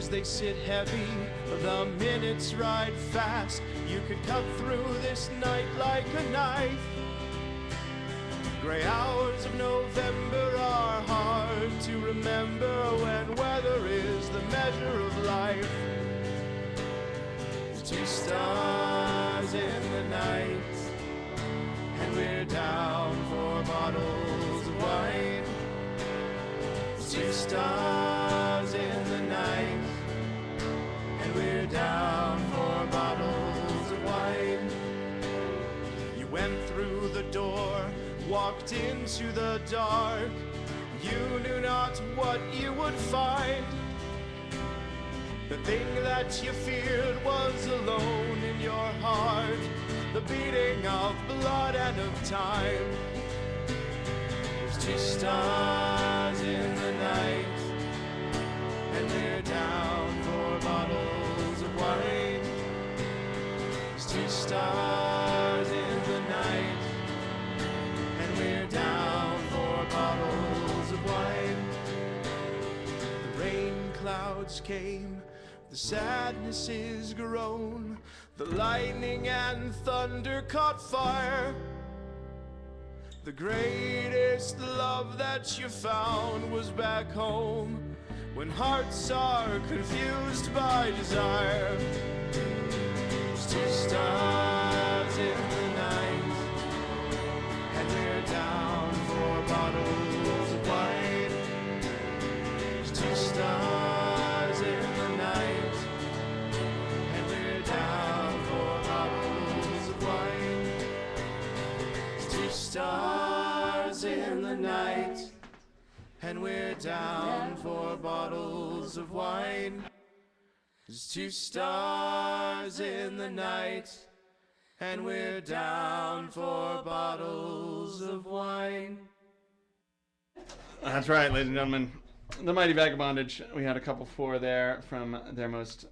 hours they sit heavy, the minutes ride fast. You could cut through this night like a knife. Gray hours of November are hard to remember when weather is the measure of life. There's 2 stars in the night, and we're down 4 bottles of wine. There's 2 stars in the night, and we're down 4 bottles of wine. You went through the door, walked into the dark. You knew not what you would find. The thing that you feared was alone in your heart, the beating of blood and of time. There's 2 stars in the night, and we're down 4 bottles of wine. There's 2 stars in the night, and we're down 4 bottles of wine. The rain clouds came, the sadness is grown, the lightning and thunder caught fire. The greatest love that you found was back home, when hearts are confused by desire. There's 2 stars in the night, and we're down 4 bottles of wine. There's 2 stars in the night, and we're down 4 bottles of wine. There's 2 stars in the night, and we're down 4 bottles of wine. There's 2 stars in the night, and we're down 4 bottles of wine. That's right, ladies and gentlemen. The Mighty Vagabondage. We had a couple for there from their most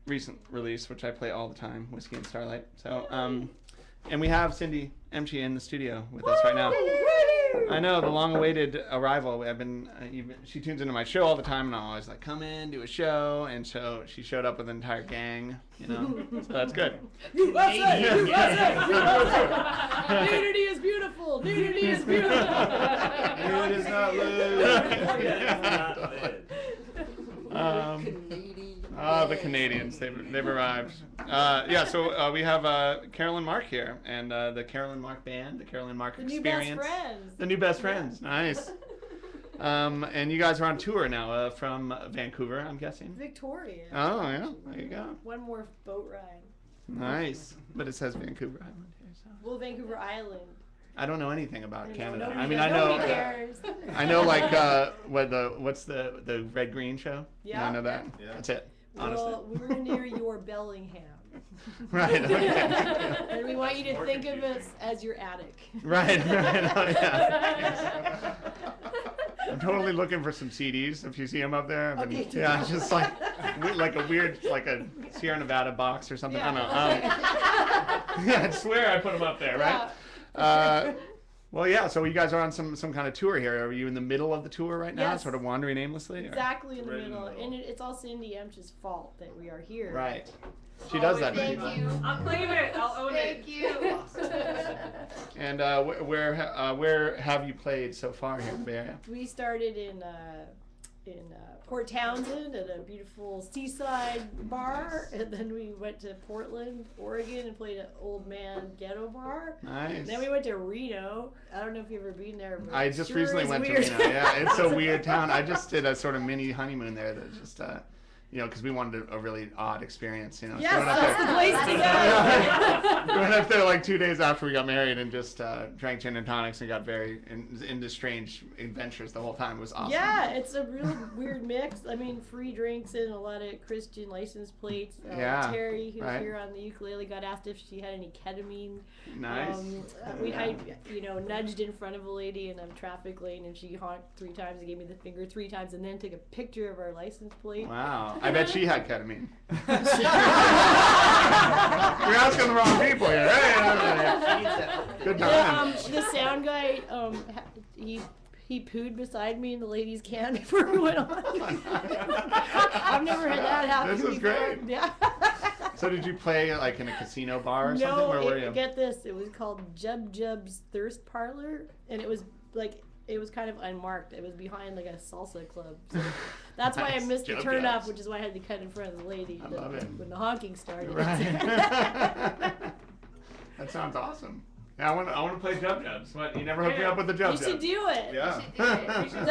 recent release, which I play all the time, Whiskey and Starlight. So, and we have Cindy Emche in the studio with us right now. I know, the long-awaited arrival. I've been, she tunes into my show all the time, and I'm always like, come in, do a show. And so she showed up with an entire gang, you know. So that's good. USA! Nudity is beautiful! Nudity is beautiful! It is not the Canadians, they've arrived. Yeah, so we have Carolyn Mark here, and the Carolyn Mark Band, the Carolyn Mark Experience. New best friends. The new best friends, nice. And you guys are on tour now from Vancouver, I'm guessing? Victoria. Oh, yeah, there you go. One more boat ride. Nice, but it says Vancouver Island here, so. Well, Vancouver Island. I don't know anything about Canada. Nobody, I mean, I know. Nobody cares. I know, like, what's the Red Green show? Yeah. I know that. Yeah. That's it. Honestly. Well, we're near your Bellingham. Right. Okay. And we want you to think of us as your attic. Right. Oh, yeah. I'm totally looking for some CDs if you see them up there. But, Okay. yeah, just like a weird, like a Sierra Nevada box or something. Yeah. I don't know. Yeah, I swear I put them up there, right? Yeah. Well, yeah. So you guys are on some kind of tour here. Are you in the middle of the tour right now, Yes. sort of wandering aimlessly? Or? Exactly in the Right in the middle. middle. And it's all Cindy Emche's fault that we are here. Right. She does that. Thank you. I'll claim it. I'll own it. Thank you. And where have you played so far here in the Bay Area? We started in Port Townsend at a beautiful seaside bar, and then we went to Portland, Oregon, and played an old man ghetto bar. Nice. Then we went to Reno. I don't know if you've ever been there. But I it just sure recently is went weird. to Reno. Yeah, it's a weird town. I just did a sort of mini honeymoon there. That just, you know, because we wanted a really odd experience. You know. Yes, So we went up that's there- the place to go. We went up there like 2 days after we got married and just drank gin and tonics and got very into strange adventures the whole time. It was awesome. Yeah, it's a real weird mix. I mean, free drinks and a lot of Christian license plates. Yeah, Terry, who's right. here on the ukulele, got asked if she had any ketamine. Nice. I nudged in front of a lady in a traffic lane, and she honked 3 times and gave me the finger 3 times, and then took a picture of our license plate. Wow. I bet she had ketamine. You're asking the wrong people here. Hey, good times. The sound guy, he he pooed beside me in the ladies' can before we went on. I've never had that happen. This is before. great. Yeah. So did you play like in a casino bar or something? No, Where were you? get this. It was called Jub Jub's Thirst Parlor, and it was like it was kind of unmarked. It was behind like a salsa club. So that's why I Nice. missed the Jub turn off, Jubs. which is why I had to cut in front of the lady I love it. when the honking started. Right. That sounds awesome. Yeah, I want to play Jub Jubs. What? You never hooked me up with the Jub You Jubs? should do it. Yeah. We should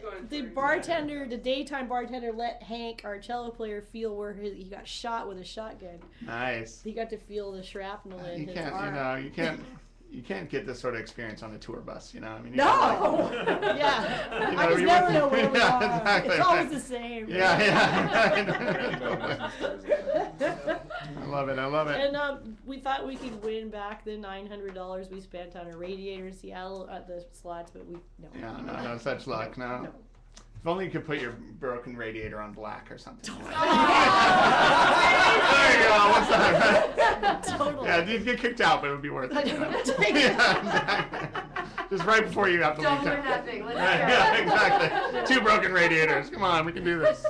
go in The for it. bartender, the daytime bartender, let Hank, our cello player, feel where he got shot with a shotgun. Nice. He got to feel the shrapnel in You his can't, arm. you can't get this sort of experience on a tour bus, you know? I mean, you No! gotta, like, Yeah. You I know, just you never wouldn't- know where we Yeah, are. exactly, It's always right. the same. Yeah, I love it. I love it. And we thought we could win back the $900 we spent on a radiator in Seattle at the slots, but no. Yeah, no such luck, no. No. If only you could put your broken radiator on black or something. There you go. What's that? Totally. Yeah, you'd get kicked out, but it would be worth it. You know? Yeah, exactly. Just right before you have to Don't leave for town. nothing. Let's Right, go. yeah, exactly. 2 broken radiators. Come on, we can do this.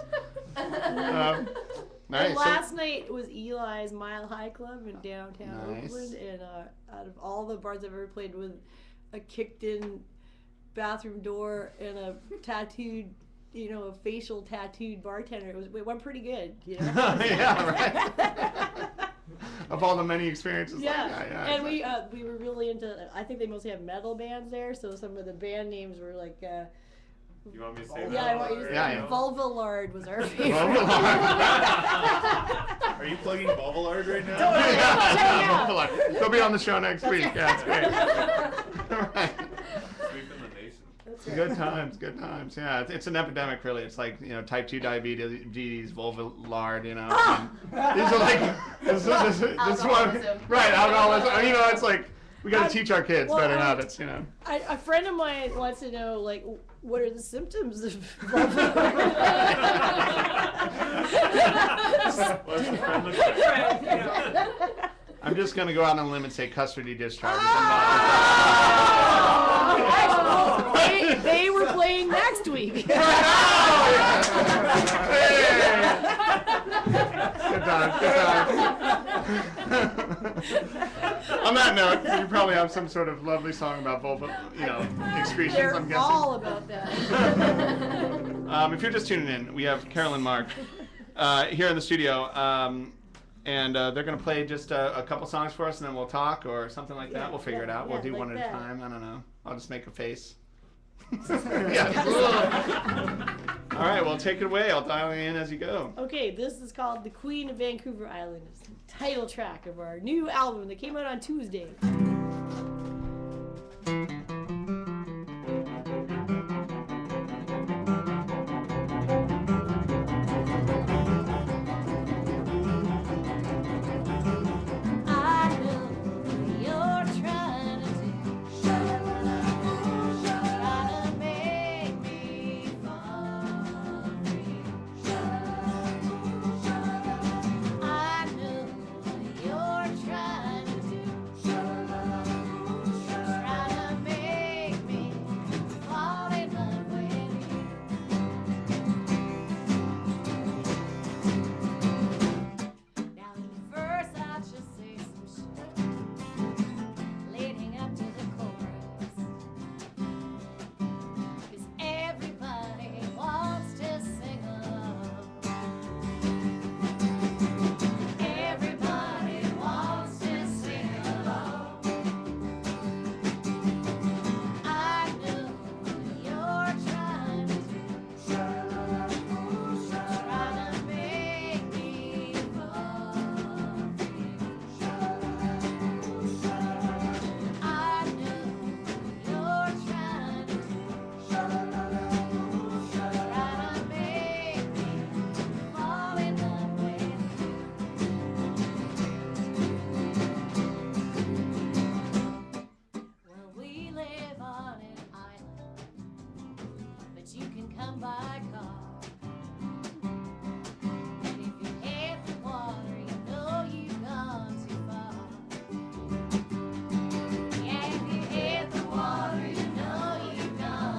Nice. And last night was Eli's Mile High Club in downtown Nice. Oakland, and out of all the bars I've ever played with, a kicked-in bathroom door and a tattooed, a facial tattooed bartender. It went pretty good, Yeah, right. Of all the many experiences. Yeah, like that, yeah. and we were really into. I think they mostly have metal bands there, so some of the band names were like. You want me to say Yeah, I want you to say Yeah. Vulvalard was our favorite. Are you plugging Bovalard right now? Yeah. They'll be on the show next week. Yeah, it's great. Right. Sweeping the nation. That's right. Good times, good times. Yeah, it's an epidemic, really. It's like type 2 diabetes, vulvar, and these are like this is one, Alcoholism. right? Alcoholism. It's like we got to teach our kids Well, better habits. A friend of mine wants to know, like, what are the symptoms of What's the friend look like? I'm just gonna go out on a limb and say custody discharge. They were playing next week. Good times, good times. On that note, you probably have some sort of lovely song about vulva, excretions, They're I'm guessing. all about that. If you're just tuning in, we have Carolyn Mark here in the studio, and they're going to play just a couple songs for us, and then we'll talk or something like that. We'll figure it out. We'll do like one at that. a time. I don't know. I'll just make a face. Yes. All right, well, take it away. I'll dial you in as you go. Okay, this is called The Queen of Vancouver Island. It's the title track of our new album that came out on Tuesday. I know you're trying to make me fall free. I know you're trying to make me fall in love with you. Now at first I should say some shit leading up to the chorus, 'cause everybody wants to sing along. Everybody wants to sing along. I know you're trying to make me fall free. I know you're trying to make me fall in love with you. Well, we live on an island, but you can come by car. And if you hit the water, you know you've gone too far. Yeah, if you hit the water, you know you've gone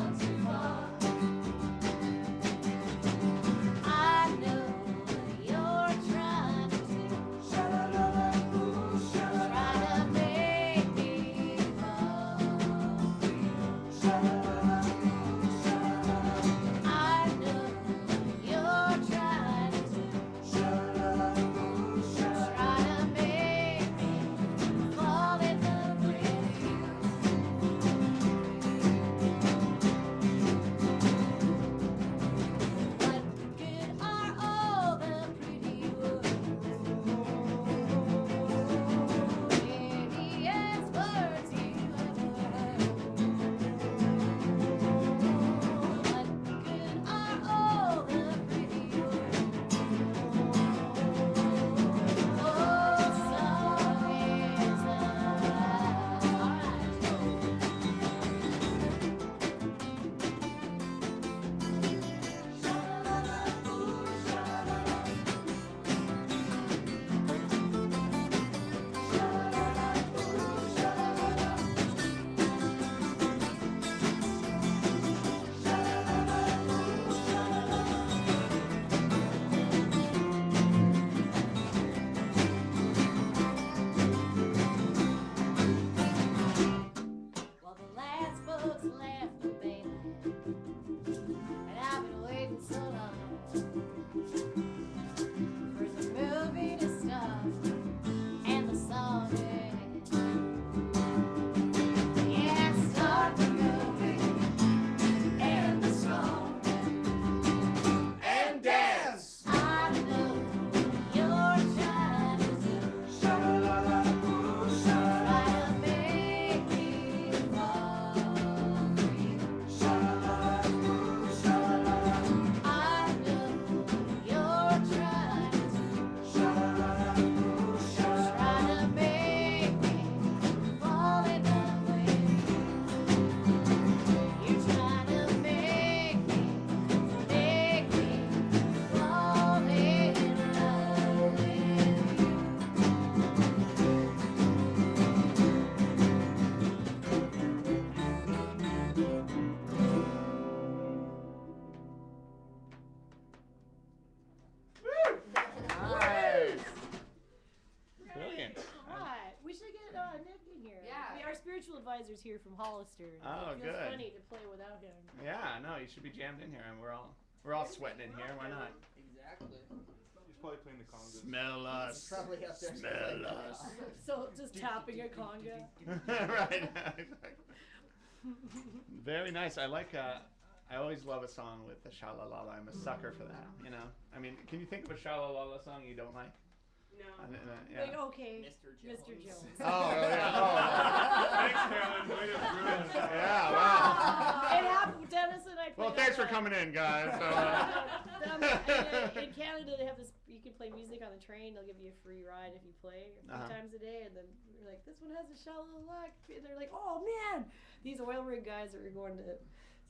supervisor's here from Hollister. Oh, it feels good. funny to play without him. Yeah, no, you should be jammed in here, and we're all sweating in here. Why not? Exactly. He's probably playing the congas. Smell us. Probably up there. Smell us. So just tapping a conga. Right. Exactly. Very nice. I like. I always love a song with the sha-la-la-la. I'm a sucker for that. You know. I mean, can you think of a sha-la-la-la song you don't like? No. Yeah. Like, okay, Mr. Jones. Mr. Jones. Oh, yeah. Thanks, Carolyn. Way to ruin it. Yeah. Wow. It happened, Dennis and I played Well, thanks for coming in, guys. So, in Canada, they have this. You can play music on the train. They'll give you a free ride if you play a few times a day. And then you're like, this one has a shallow luck. And they're like, oh man, these oil rig guys that were going to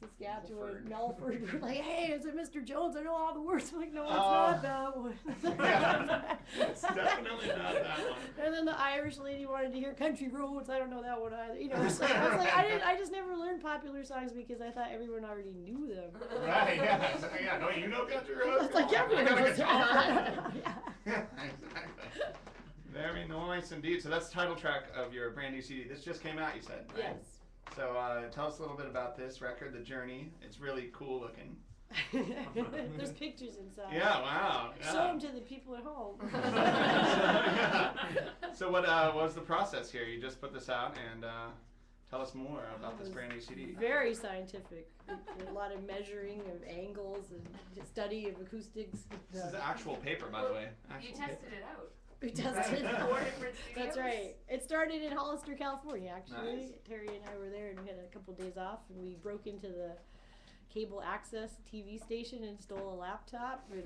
Saskatchewan, Melford, were like, hey, is it Mr. Jones? I know all the words. I'm like, no, it's not that one. yeah. It's definitely not that one. And then the Irish lady wanted to hear Country Roads. I don't know that one either. You know, so I was like, I just never learned popular songs because I thought everyone already knew them. Right. Yeah. So, yeah. No, you know Country Roads. It's like everyone knows that. Exactly. Very nice indeed. So that's the title track of your brand new CD. This just came out, you said, right? Yes. So tell us a little bit about this record, The Journey. It's really cool looking. There's pictures inside. Yeah, wow. Yeah. Show them to the people at home. So what was the process here? You just put this out and tell us more about this brand new CD. Very scientific. A lot of measuring of angles and study of acoustics. This is actual paper, by the way. Actual You tested it out. We tested. Four different studios. That's right. It started in Hollister, California, actually. Nice. Terry and I were there and we had a couple days off and we broke into the cable access TV station and stole a laptop. And,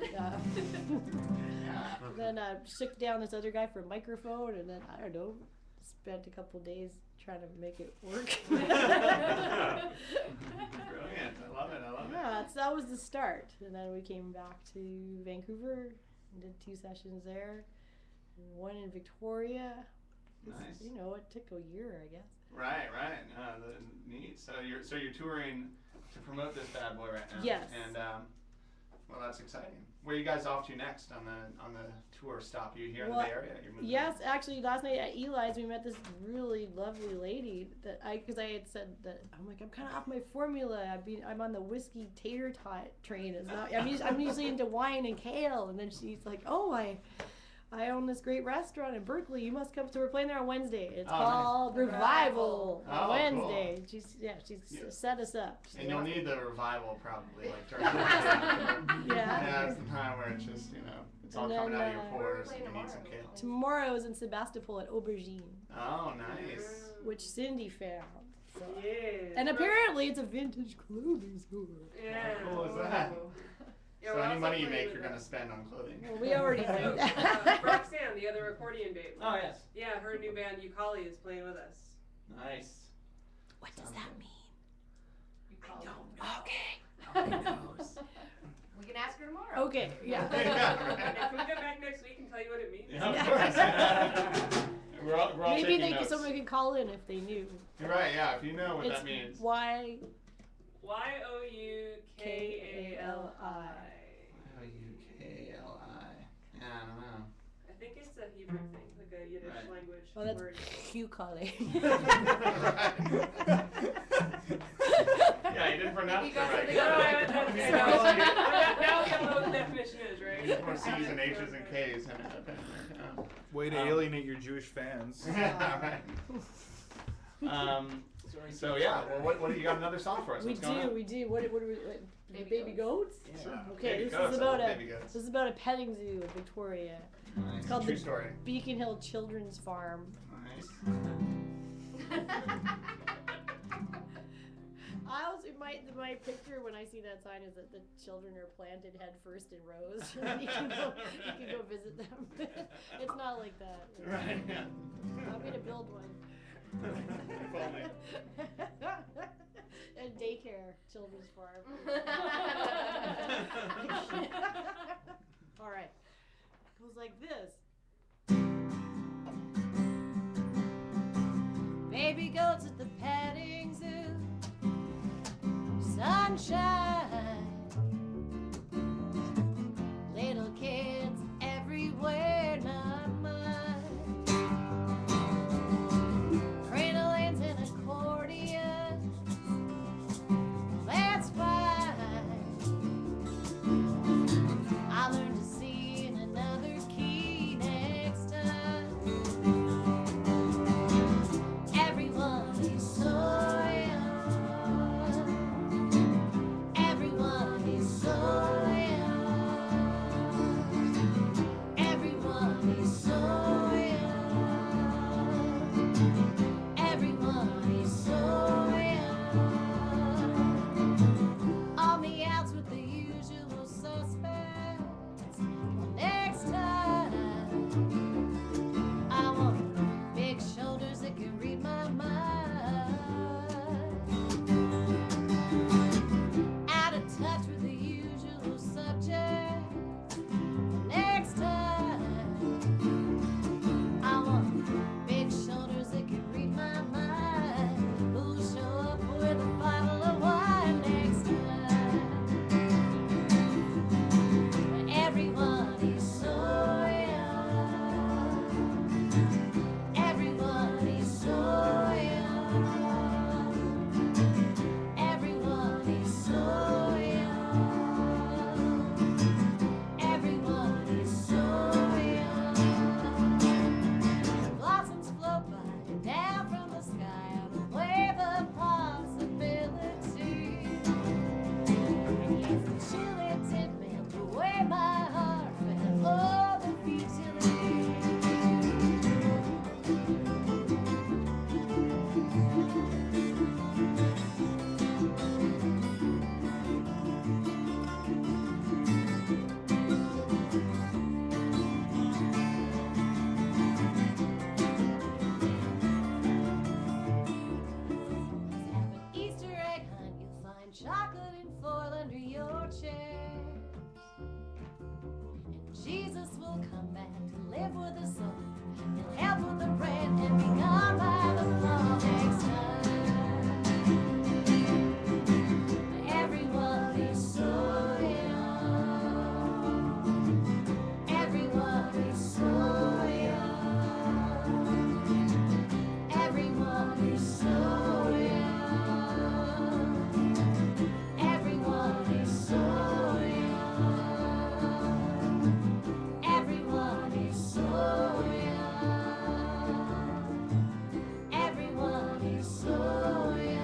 then shook down this other guy for a microphone and then, I don't know, spent a couple days trying to make it work. Brilliant. I love it. Yeah, so that was the start. And then we came back to Vancouver and did 2 sessions there. And 1 in Victoria. Nice. You know, it took a year, I guess. Right. Neat. So you're touring to promote this bad boy right now. Yes. And well, that's exciting. Where are you guys off to next on the tour stop? You here in the Bay Area? You're moving Yes, actually, last night at Eli's, we met this really lovely lady that because I had said that I'm kind of off my formula. I'm on the whiskey tater tot train. It's not. I'm usually into wine and kale, and then she's like, oh, I own this great restaurant in Berkeley. You must come. So we're playing there on Wednesday. It's called nice. Revival Oh, on Wednesday. cool. She's set us up. And you'll need the revival probably, like during the Yeah. it's the time where it's just, it's all And coming then, out of your pores we're and you playing need some kale. Tomorrow is in Sebastopol at Aubergine, Oh, nice. which Cindy found. So. Yeah. And apparently it's a vintage clothing store. Yeah. How cool is that? Yeah, So we're any also money you playing make, with you're going to spend on clothing. Well, we already do Oh, that. Roxanne, the other accordion babe. Oh, yes. Yeah, her new band Ukulele is playing with us. Nice. What does that mean? Ukulele. Okay. We can ask her tomorrow. Okay, yeah. If we come back next week and tell you what it means. Yeah, of course. We're all Maybe taking notes. someone could call in if they knew. You're right, yeah, if you know what It's that means. Y-K-A-L-I. Youkali. Yeah, I don't know. I think it's a Hebrew thing, like a Yiddish Right. language Oh, that's word. Q-Calling. Yeah, you didn't pronounce You it got right. something now we know what the definition is, right? More C's and H's and K's. Way to alienate your Jewish fans. Yeah, right. So yeah, well, what you got another song for us? We What's going on? do. What are we? Baby goats? Sure. Okay, Baby this goats, is I love about baby goats. this is about a petting zoo in Victoria. Nice. It's called True the story. Beacon Hill Children's Farm. Nice. I always my picture when I see that sign is that the children are planted head first in rows. And you can go visit them. It's not like that. Right. Yeah. I'm gonna build one. If only. A daycare children's farm. All right. It goes like this. Baby goats at the petting zoo. Sunshine. Little kids everywhere, not mine. Crinolines and accordions. and foil under your chairs. And Jesus will come back to live with us all. He'll help with the bread and be gone by the fall next time. Everyone is so young. Everyone is so young. Everyone is so young. Everyone is so young. Everyone is so young. Everyone is so young.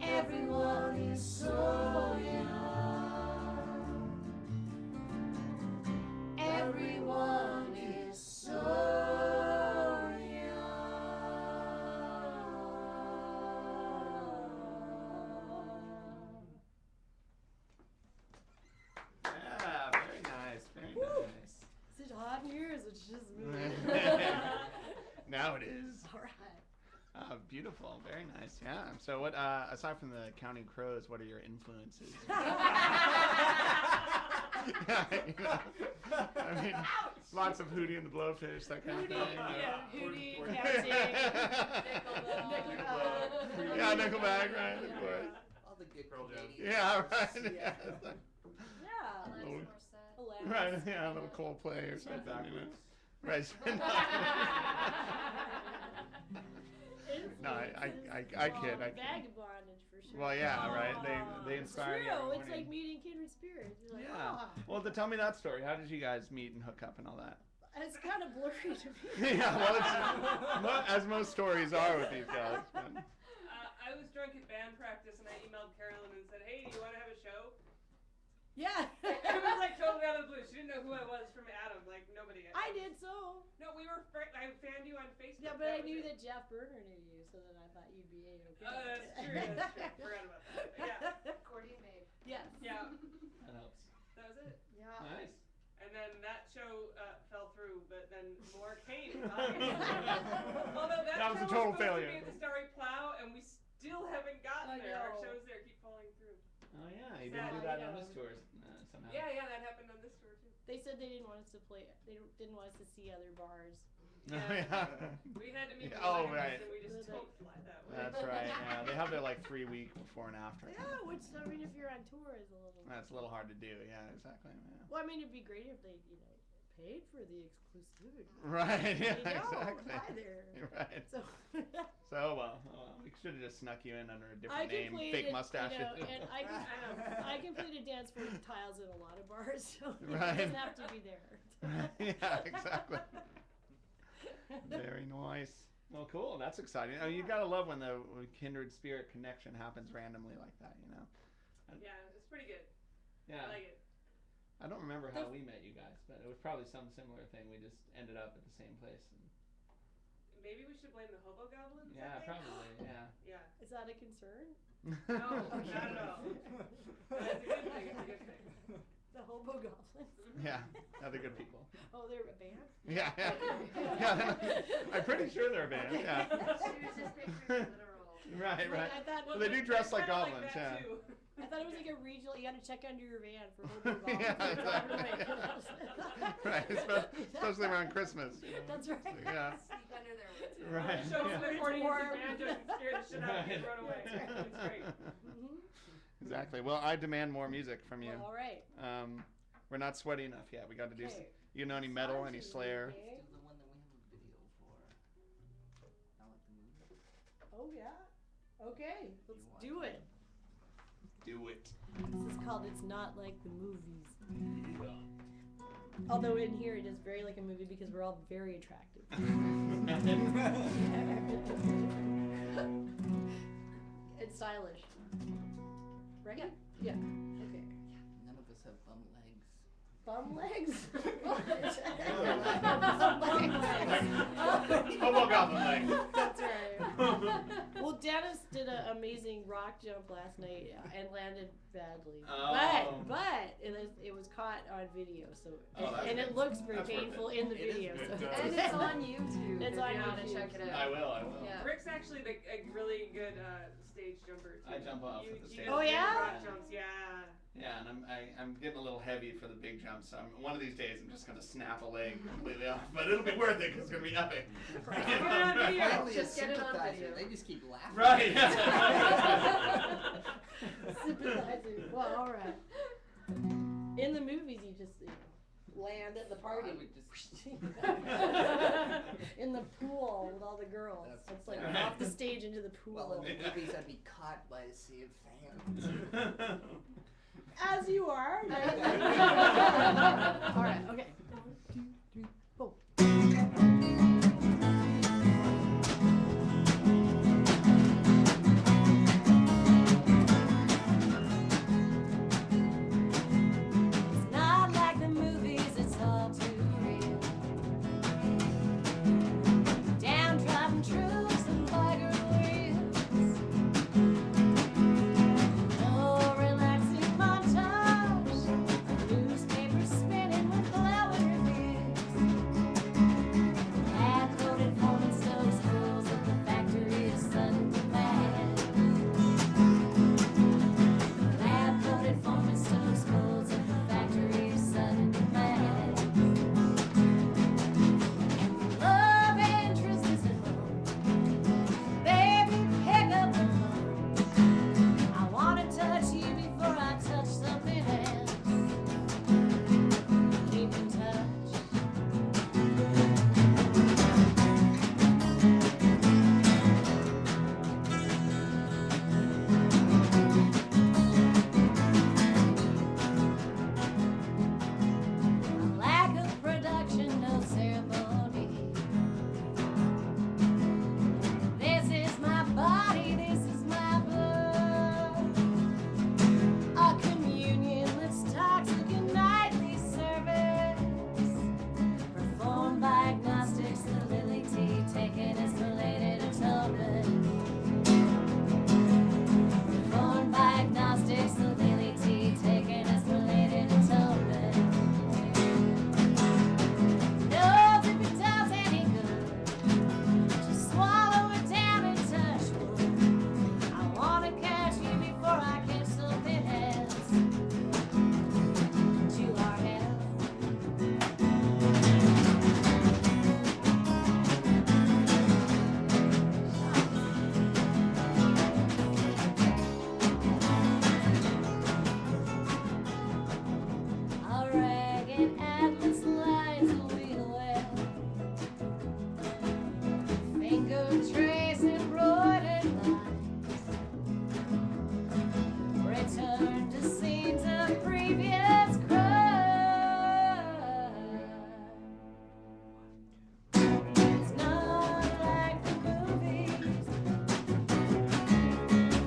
Everyone is so young. Everyone is so Yeah, very nice, very nice. Such hot years, it's just moving. Now it is. All right. Beautiful, very nice. Yeah. So, what aside from the Counting Crows, what are your influences? You know, I mean, lots of Hootie and the Blowfish, that kind of thing. Yeah, Hootie, Or- Counting, Nickelback. Yeah, Nickelback, right? Of course. All the good Pearl Jam. Canadians. Yeah, right. Yeah. Little- Alanis. Right, yeah, a little Coldplay or something, you know. Right. No, I kid. Vagabondage for sure. Well, yeah, right. Aw. They inspire It's you. true. every It's like morning. meeting kindred spirits. You're like, Yeah. "Ah." Well, tell me that story. How did you guys meet and hook up and all that? It's kind of blurry to me. Yeah, well, as most stories are with these guys. But. I was drunk at band practice and I emailed Carolyn and said, hey, do you want to have a show? Yeah. It was like totally out of the blue. She didn't know who I was from Adam. Like, nobody. I did so. No, I found you on Facebook. Yeah, but I was knew it. that Jeff Berner knew you, so then I thought you'd be okay. That's true. That's true. Forgot about that. But yeah. Accordion babe. Yes. Yeah. That helps. That was it. Yeah. Nice. And then that show fell through, but then more came. Obviously. Although that That was show a total supposed failure. to be at the Starry Plow, and we still haven't gotten I there. Our know. shows there keep falling through. Oh yeah, you Sad. didn't do that I on know. this tour somehow. Yeah, that happened on this tour too. They said they didn't want us to play. They didn't want us to see other bars. Oh, yeah. We had to meet Yeah, with oh, Lions, right. and we just don't fly that way. That's right. Yeah, they have their like 3 week before and after. Yeah, which I mean, if you're on tour, is a little. That's a little hard to do. Yeah, exactly. Yeah. Well, I mean, it'd be great if they, paid for the exclusivity. Right. Yeah. They don't. Exactly. Hi there. You're right. So. So well, we should have just snuck you in under a different name, fake completed, mustaches. and I completed dance for tiles at a lot of bars, so Right. it doesn't have to be there. Yeah, exactly. Very nice. Well, cool. That's exciting. I mean, you gotta love when the kindred spirit connection happens randomly like that. You know. Yeah, it's pretty good. Yeah. I like it. I don't remember how we met you guys, but it was probably some similar thing. We just ended up at the same place. And Maybe we should blame the hobo goblins. yeah, I think? probably. Yeah. Yeah. Is that a concern? No, not at all. That's a good thing. It's a good thing. The hobo goblins? Yeah. Other good people. Oh, they're a band? Yeah. Yeah. I'm pretty sure they're a band. Yeah. She was just picturing it literal. Right. Right. I thought, Well, they do dress like Kinda goblins. that Yeah. too. I thought it was like a regional, you had to check under your van for hobo goblins. Yeah, exactly. Right. Right. Especially around Christmas. You know? That's right. Yeah. Sneak under there with you. Right. Show Yeah. some recordings warm. of banjos and scare the shit out of you and run away. It's great. Mhm. Exactly. Well, I demand more music from you. Well, all right. We're not sweaty enough yet. We got to do. Okay. You know any metal? Any Slayer? Let's Okay. do the one that we have a video for. I like the movie. Oh, yeah. Okay, let's want do to? it. Do it. This is called It's Not Like the Movies. Although in here it is very like a movie because we're all very attractive. It's stylish. Right? Yeah. Okay. None of us have bum legs. bum legs? Hobo goblin legs. That's right. Well, Dennis did an amazing rock jump last night and landed badly. Oh. But it was caught on video, so Oh, that's and good. it looks very That's worth painful it. in the It is video. good. So And it's on YouTube. It's if on you want to YouTube. check it out. I will. Yeah. Rick's actually a really good stage jumper too. I jump off You- at the you stage. do Oh, yeah? rock jumps, yeah. Yeah, and I'm getting a little heavy for the big jumps. So one of these days I'm just gonna snap a leg completely off, but it'll be worth it because it's gonna be epic. Right. You know? Get it on video. Finally, a Just get it on sympathizer. video. They just keep laughing. Right. Sympathizer. Well, all right. In the movies, you just land at the party. I would just. In the pool with all the girls. That's It's like right. off the stage into the pool. Well, in the movies, I'd be caught by a sea of fans. As you are. All right. Okay. 1, 2, 3, 4. It's not like the movies. It's all too real. Downtrodden troops and tiger wheels. No relaxing montage. Newspapers spinning with glowing reviews. Lab-coated foreman stoves fools at the factory of sudden demand. Lab-coated foreman stoves fools at the factory of sudden demand. And the love interest is at home. Baby, pick up the phone. I wanna touch you before I touch something else. Keep in touch. A lack of production, no ceremony. This is my body, this is my blood. A communion that's toxic and nightly service. Performed by agnostics, the lily tea taken as related atonement. Performed by agnostics, the lily tea taken as related atonement. Knows if it does any good, just swallow it down and touch wood. I wanna catch you before I catch something else. To our health. A ragged atlas lines the wheel well. Finger trace embroidered lines. Return to scenes of previous crime. It's not like the movies.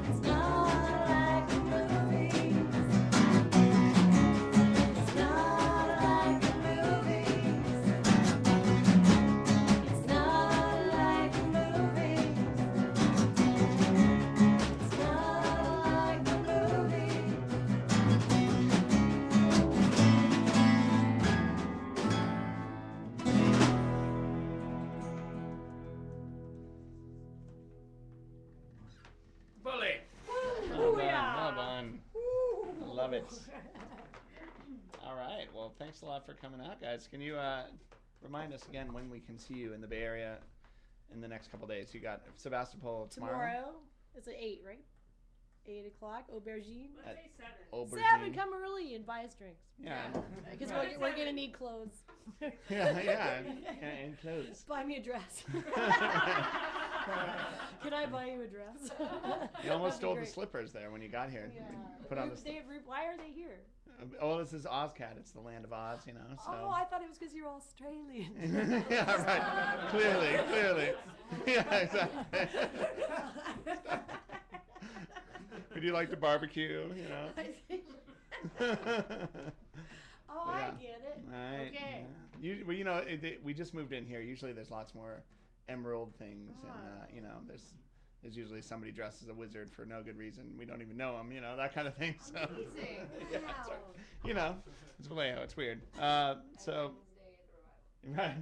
It's not like the movies. It's not like the movies. It's not like the movies. It's not like the movies. Bully. Ooh, Well yeah. done. Love it. All right. Well, thanks a lot for coming out, guys. Can you remind us again when we can see you in the Bay Area in the next couple days? You got Sebastopol tomorrow. It's at 8, right? 8 o'clock. Aubergine. Let's say 7. Aubergine. 7. Come early and buy us drinks. Yeah. Because Right. we're gonna need clothes. yeah, and clothes. Buy me a dress. Can I buy you a dress? You almost That'd be stole the great. slippers there when you got here. Yeah. Put on the Why are they here? Oh, this is Ozcat. It's the land of Oz, you know. So. Oh, I thought it was because you're Australian. Yeah, right. Clearly. Yeah, exactly. Would you like to barbecue? You know. Oh, I Yeah. I get it. Right. Okay. Yeah. Well, you know, we just moved in here. Usually, there's lots more emerald things, and you know, there's usually somebody dressed as a wizard for no good reason. We don't even know them, you know, that kind of thing. So, Amazing. yeah, Wow. you know, it's Vallejo. It's weird. So, right.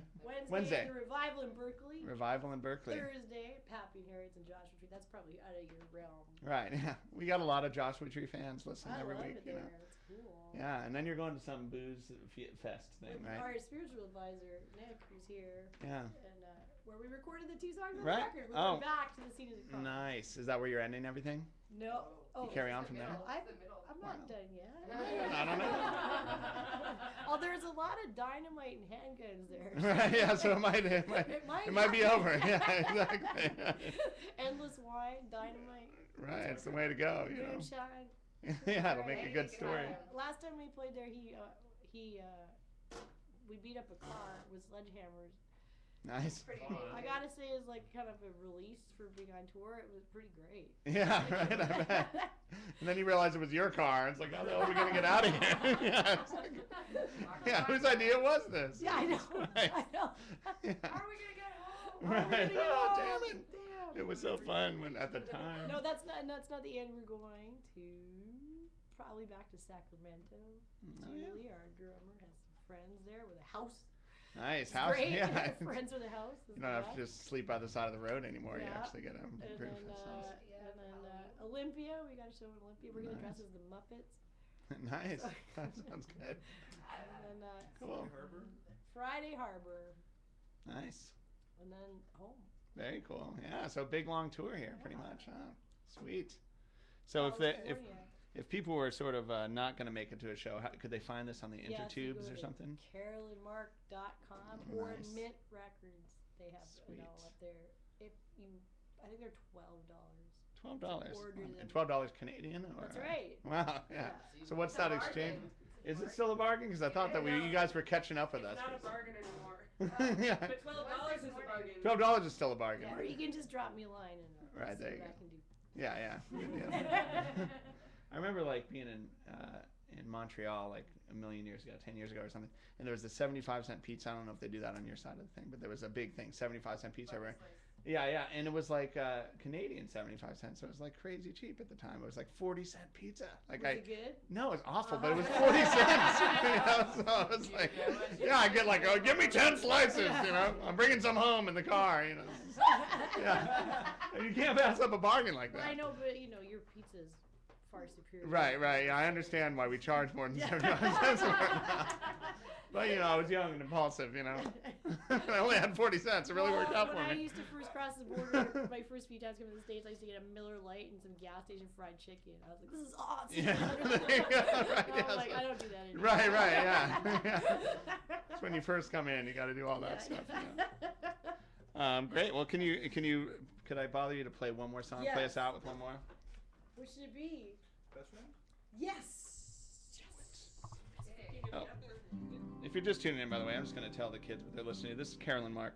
Wednesday at the Revival in Berkeley. Revival in Berkeley. Thursday, Pappy and Harriet's and Joshua Tree. That's probably out of your realm. Right. Yeah. We got a lot of Joshua Tree fans listening I every love week. it You there. know. It's cool. Yeah, and then you're going to some booze fest thing, right? Our spiritual advisor, Nick, who's here. Yeah. And where we recorded the 2 songs on Right. the record. We're Oh. going back to the scene of the cross. Nice. Is that where you're ending everything? No. Oh, You carry on from there? I'm not Wow. done yet. I don't know. Oh, there's a lot of dynamite and handguns there. Right, yeah, so it might be over. Yeah, exactly. Endless wine, dynamite, Right, it's the way to go, you know. moonshine. Yeah, it'll make a good story. Last time we played there, we beat up a car with sledgehammers. Nice. I gotta say, it's like kind of a release for being on tour. It was pretty great. Yeah, right, I bet. And then you realize it was your car. It's like, how the hell are we going to get out of here? Yeah, it's like, yeah, whose idea was this? Yeah, I know. Right. I know. Yeah. How are we gonna get home? Right. Oh, damn it. Damn. It was so fun at the time. No, that's not the end. We're going to probably back to Sacramento. Oh, yeah. Julie, our drummer, has some friends there with a house. Nice It's house. great. Yeah. Friends with a house. You don't have to just sleep by the side of the road anymore. You Yeah. actually get a And then, pretty nice house. Olympia, we got a show in Olympia. We're gonna dress Nice. as the Muppets. Nice. That sounds good. And then Cool. Friday Harbor, Nice. and then home. Very cool. Yeah. So big long tour here, pretty much. Huh? Sweet. So if people were sort of not going to make it to a show, could they find this on the intertubes or something? CarolynMark.com or Nice. Mint Records. They have Sweet. it all up there. I think they're $12. $12. Order them. And $12 Canadian? Or, That's right. Wow. Yeah. Yeah. So what's It's a that exchange? bargain. Is it still a bargain? Because I thought that you guys were catching up with It's us. not a bargain anymore. Yeah. But $12 is a bargain. $12 is still a bargain. Yeah, or you can just drop me a line and Right, I'll see there you what go. I can do. Yeah. Good deal. I remember like being in Montreal like a million years ago, 10 years ago or something, and there was the 75-cent pizza. I don't know if they do that on your side of the thing, but there was a big thing, 75-cent pizza everywhere. Yeah, and it was like Canadian 75 cents, so it was like crazy cheap at the time. It was like 40-cent pizza. Like Was it good? No, it was awful, but it was 40 cents. You know, so I was like, yeah, I get like, oh, give me 10 slices. You know, I'm bringing some home in the car. You know, yeah, you can't pass up a bargain like Well, I that. know, but you know, your pizza's far superior. Right. Yeah, I understand why we charge more than 75 cents for it. But you know, I was young and impulsive. You know, I only had 40 cents. It really worked out for When I me. used to first cross the border, my first few times coming to the States, I used to get a Miller Lite and some gas station fried chicken. I was like, this is awesome. Yeah, there you go, right, I'm yeah, like, so- I don't do that anymore. Right, yeah. That's when you first come in, you got to do all that stuff. Yeah. Great. Well, could I bother you to play one more song? Play us Yes. out with one more. What should it be? Best friend? Yes. Oh. If you're just tuning in, by the way, I'm just going to tell the kids what they're listening to. This is Carolyn Mark,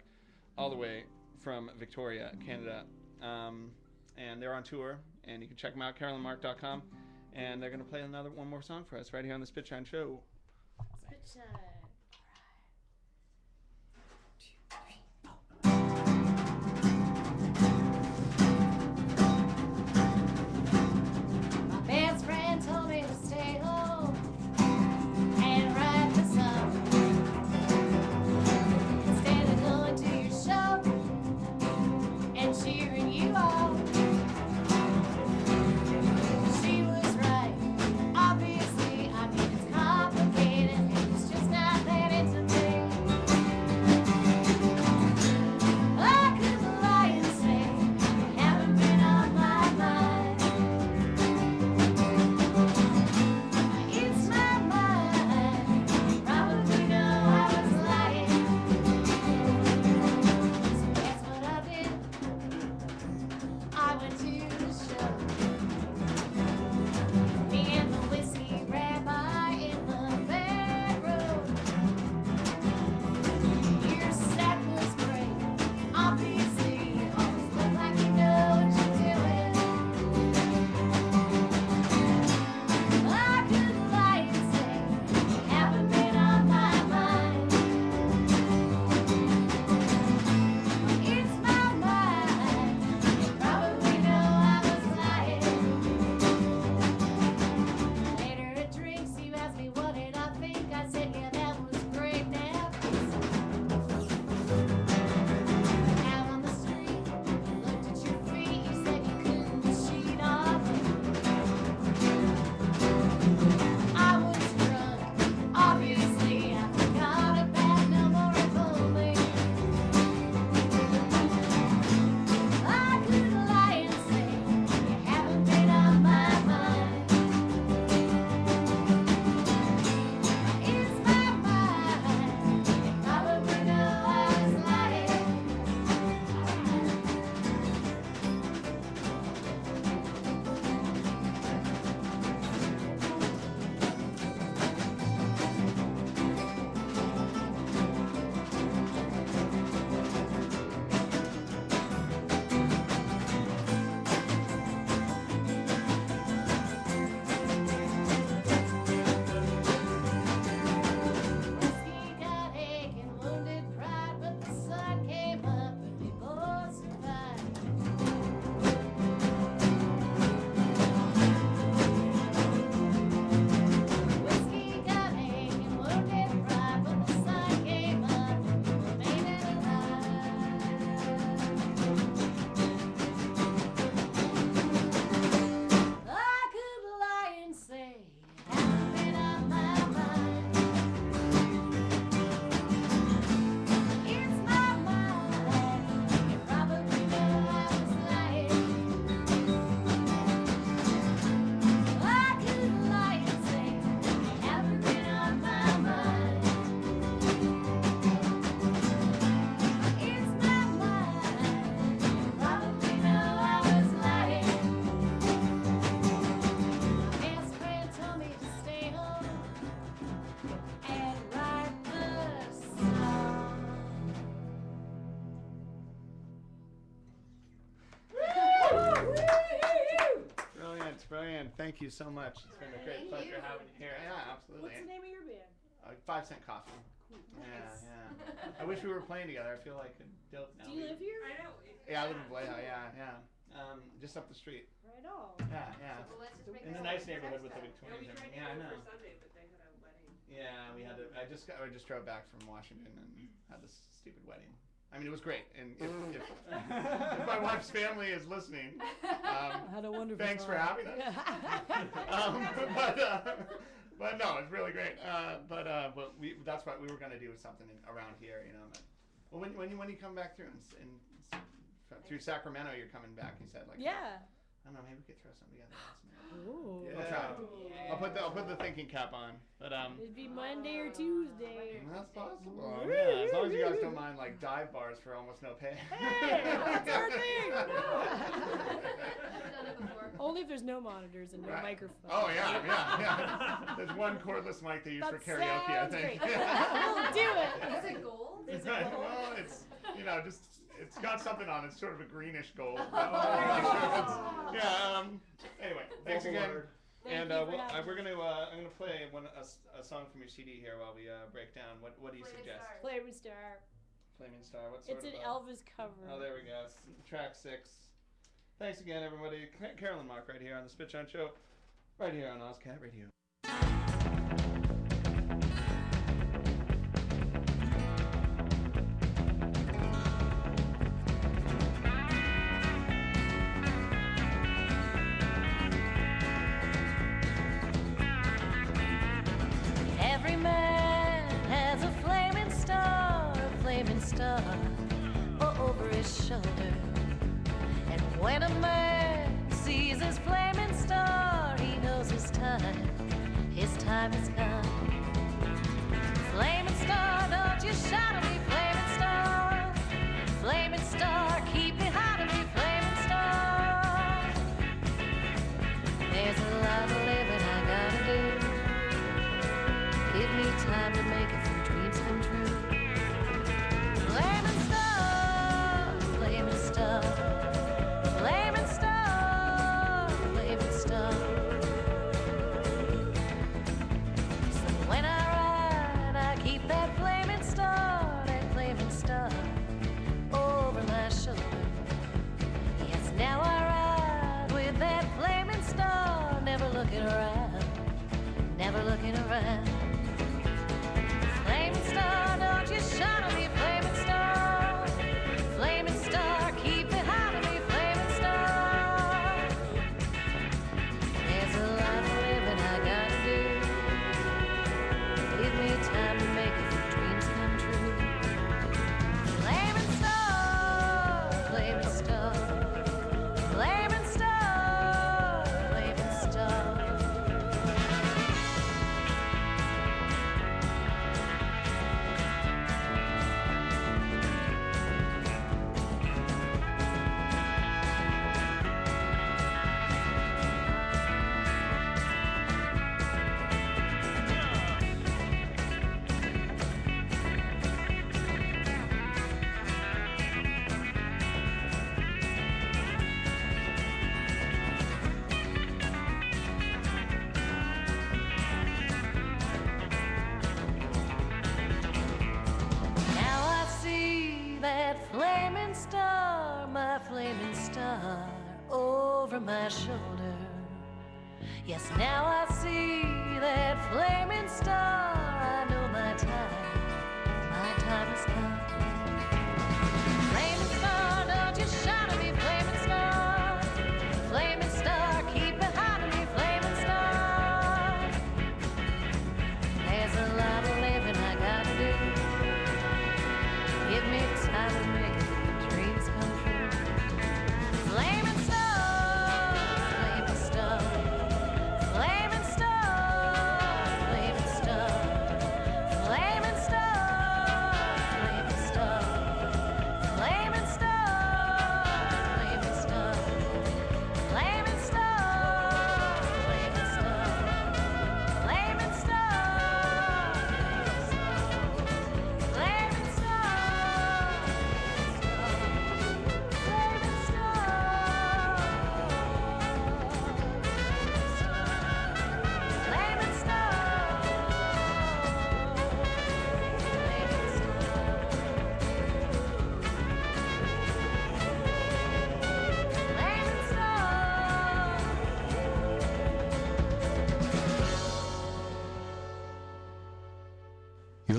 all the way from Victoria, Canada. And they're on tour, and you can check them out, carolynmark.com. And they're going to play one more song for us right here on the Spitshine Show. Spitshine. My best friend told me to stay home and write the song instead of going to your show and cheering you on. She was right, obviously. I mean, it's complicated and it's just not thank you so much. It's been a great Thank pleasure you. having you here. Yeah, absolutely. What's the name of your band? 5 Cent Coffee. Yeah. I wish we were playing together. I feel like a dope now. Do you live here? I know. Yeah, I live in Vallejo. Yeah. Just up the street. Right on. Yeah. Well, let's just make In this a a nice success neighborhood with the then. Yeah, we Victorians. tried to Yeah, I go know. for Sunday, but they had a wedding. Yeah, we had. I just drove back from Washington and had this stupid wedding. I mean, it was great. And if my wife's family is listening, Had a wonderful thanks for time. having us. But no, it's really great. But that's what we were gonna do something around here, you know. Well, when you come back through and through Sacramento, you're coming back. You said like Yeah. I don't know, maybe we could throw something together. Ooh. Yeah. I'll try. I'll put the thinking cap on. But It'd be Monday or Tuesday. that's possible. Yeah, as long as you guys don't mind like dive bars for almost no pay. Hey, that's our thing. I've done it before. Only if there's no monitors and no Right. microphone. Oh yeah. There's one cordless mic they use for That karaoke, I sounds think. great. We'll do it. Is it gold? Is it Right, gold? well, it's just it's got something on it. It's sort of a greenish gold. Anyway, thanks again. Thank And you for having we're me. I'm gonna play a song from your CD here while we break down. What do you Flaming suggest? Stars. Flaming Star. Flaming Star. What sort It's of? an Elvis cover. Oh, there we go. Track 6. Thanks again, everybody. Carolyn Mark right here on the Spitshine Show, right here on Ozcat Radio. Every man has a flaming star over his shoulder. And when a man sees his flaming star, he knows his time is come. Flaming star, don't you shout at me, flaming star. Flaming star, keep me hot at me, flaming star. There's a lot of living I gotta do. Give me time to make a few dreams come true. Flaming star, flaming star, flaming star, flaming star. So when I ride, I keep that flaming star over my shoulder. Yes, now I ride with that flaming star, never looking around, never looking around. Flaming star, don't you shine on me, flaming star. Flaming star, keep it hot on me, flaming star. There's a lot of living I gotta do. Give me time to make a few dreams come true. Flaming star, flaming star, flaming star, flaming star. Now I see that flaming star, my flaming star, over my shoulder. Yes, now I see that flaming star. I know my time has come. Flaming star, don't you shine at me, flaming star. Flaming star, keep it hot at me, flaming star. There's a lot of living I gotta do. Give me time to make dreams come true. Flaming star, flaming star, flaming star, flaming star.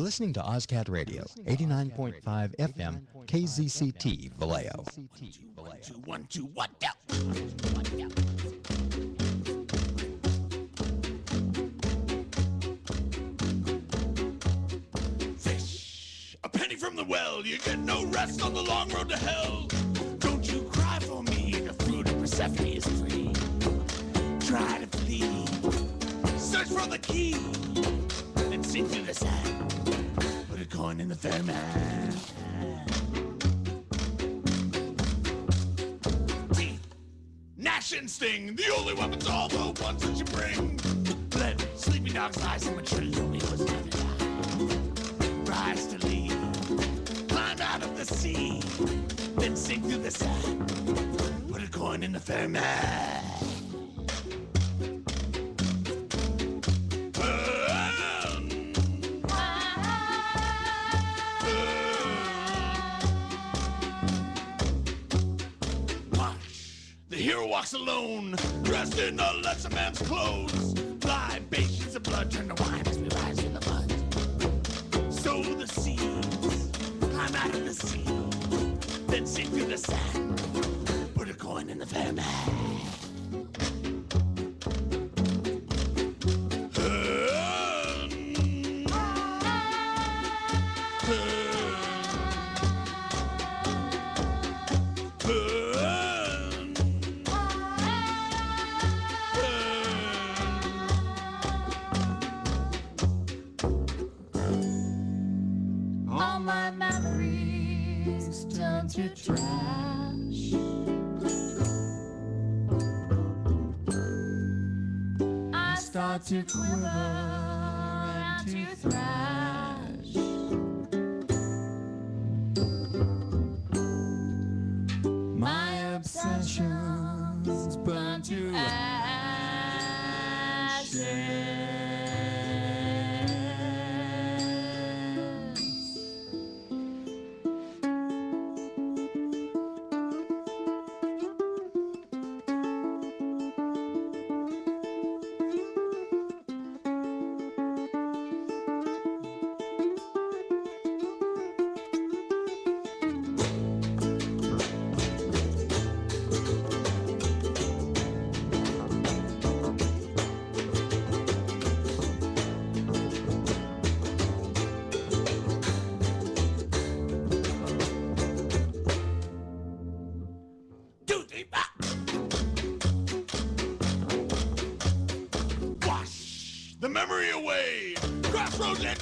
listening to Ozcat Radio, 89.5 FM, KZCT, Vallejo. 1, 2, 1, 2, 1, Fish, a penny from the well, you get no rest on the long road to hell. Don't you cry for me, the fruit of Persephone is free. Try to flee, search for the key, then sink through the sand. Put a coin in the fair man. Teeth, gnash and sting, the only weapons, all the ones that you bring. Let sleeping dogs lie, someone should have told me it was never die. Rise to lead, climb out of the sea, then sink through the sand. Put a coin in the fair man. Walks alone, dressed in a lesser man's clothes. Libations of blood turn to wine as we rise in the mud. Sow the seeds, climb out of the sea, then sink through the sand. Put a coin in the fair man. To trash. I start to quiver and to thrash. My obsessions burn to ashes.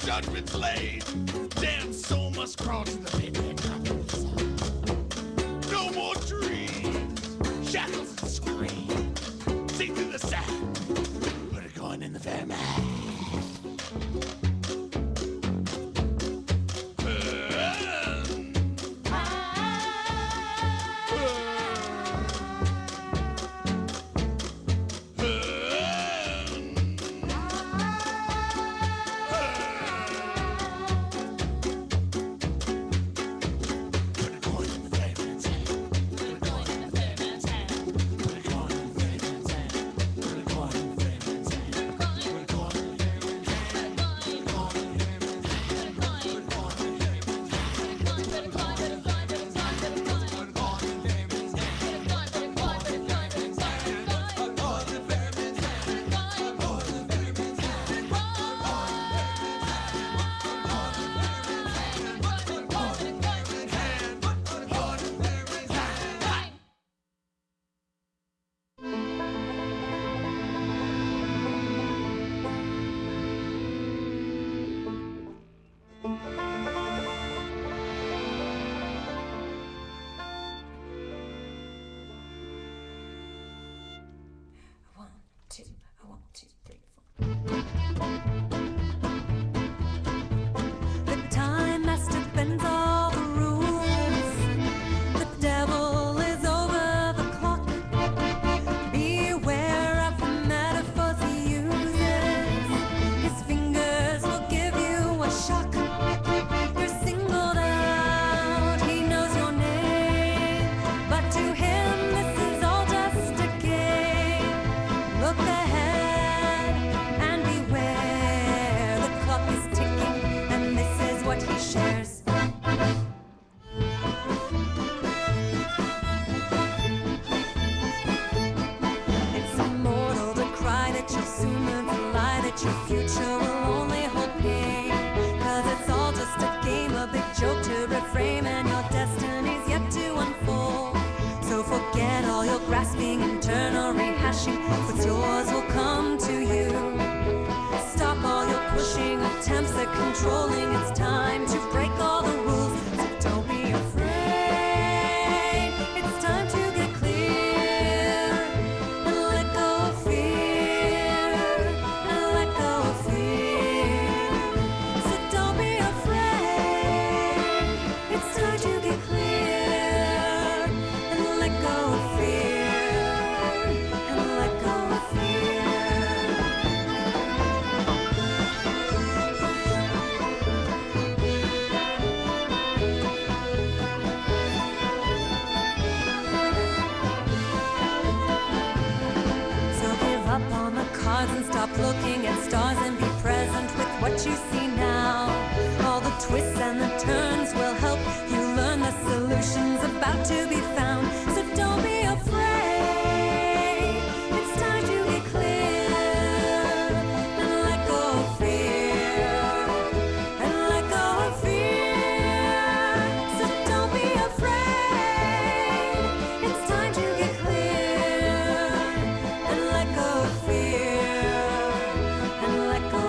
Judgment's laid. Damn soul must crawl to the pit and not the no more dreams, shackles and screams. Sink through the sand, put a coin in the fair man. that you'll soon learn to lie, that your future will only hold pain. 'Cause it's all just a game, a big joke to reframe, and your destiny's yet to unfold. So forget all your grasping, internal rehashing. What's yours will come to you. Stop all your pushing attempts at controlling. It's time to break all the rules. So don't be afraid. It's time to get clear and let go of fear. And let go of fear. So don't be afraid. It's time to get clear and let go of fear. And let go of fear. So give up on the cards and stop looking at stars and be present with what you see now. All the twists and the turns will help you learn the solutions about to be found. So don't be afraid. It's time to be clear and let go of fear. And let go of fear. So don't be afraid. It's time to get clear and let go of fear. And let go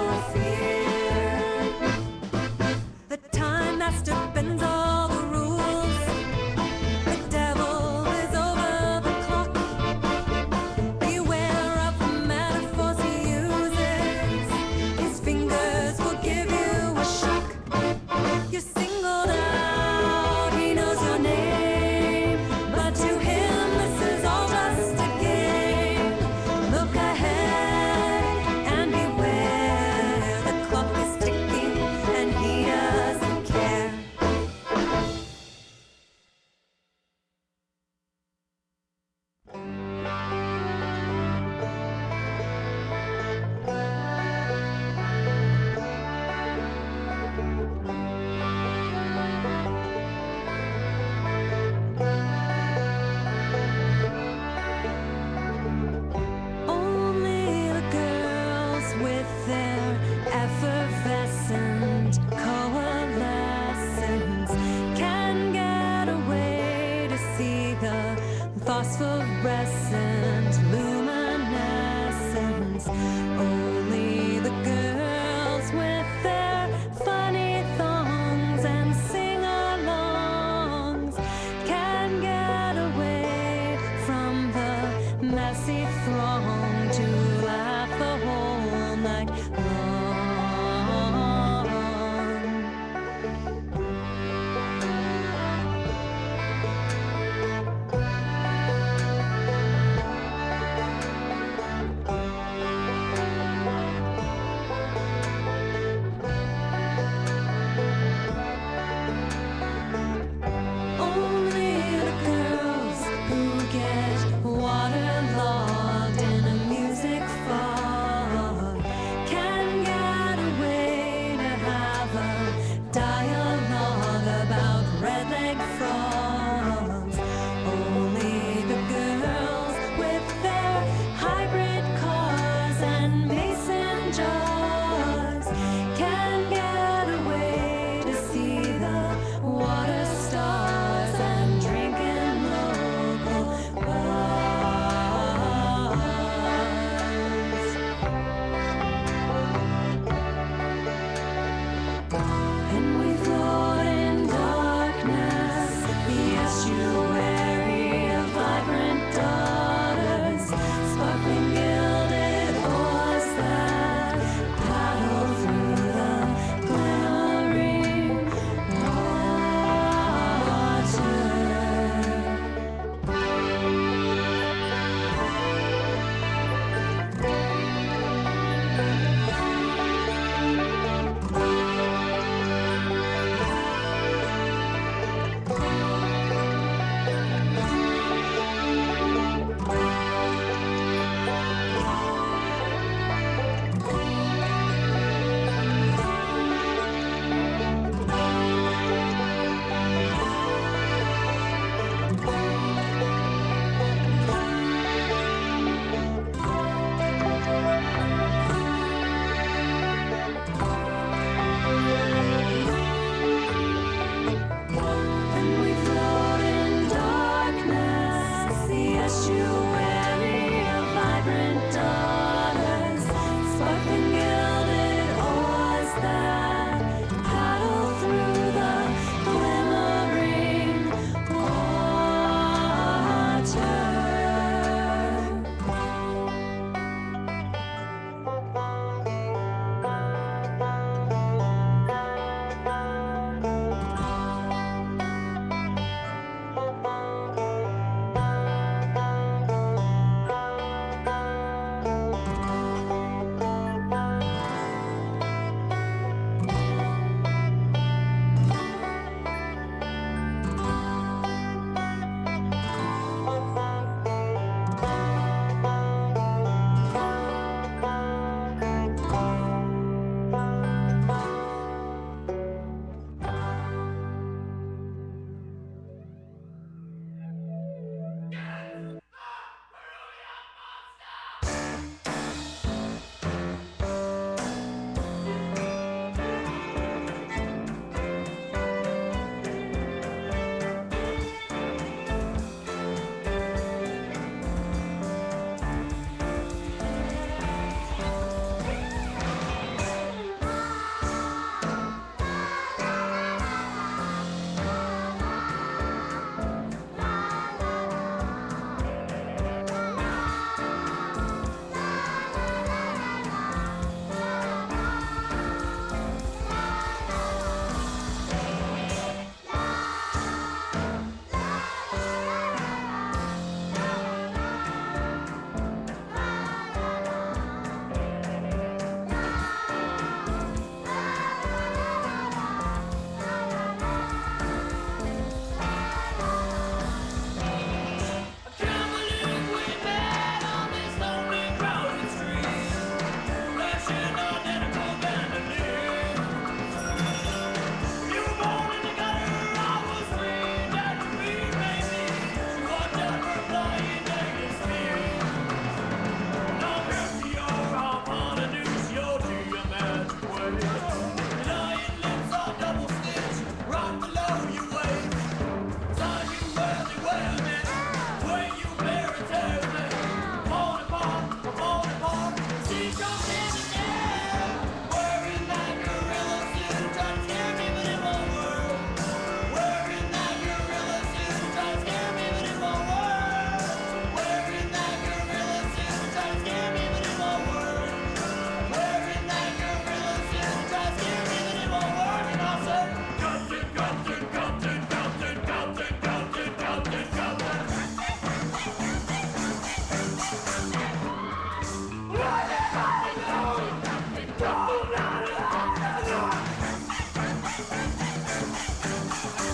Bye.